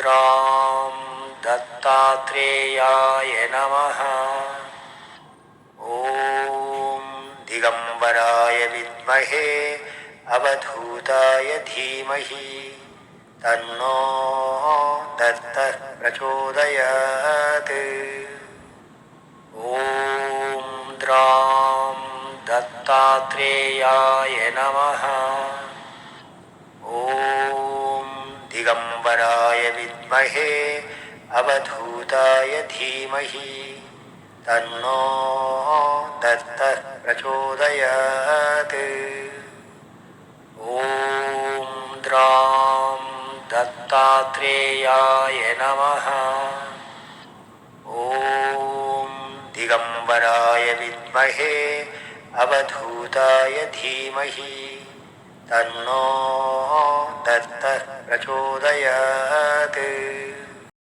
द्रां दत्तात्रेयाय नमः। ॐ दिगम्बराय विद्महे अवधूताय धीमहि तन्नो दत्तः प्रचोदयात्। ॐ द्रां दत्तात्रेयाय नमः। ॐ दिगम्बराय विद्महे अवधूताय धीमहि तन्नो दत्तः प्रचोदयात्। ॐ द्रां दत्तात्रेयाय नमः। ॐ दिगम्बराय विद्महे अवधूताय धीमहि तन्नो दत्तः प्रचोदयात्।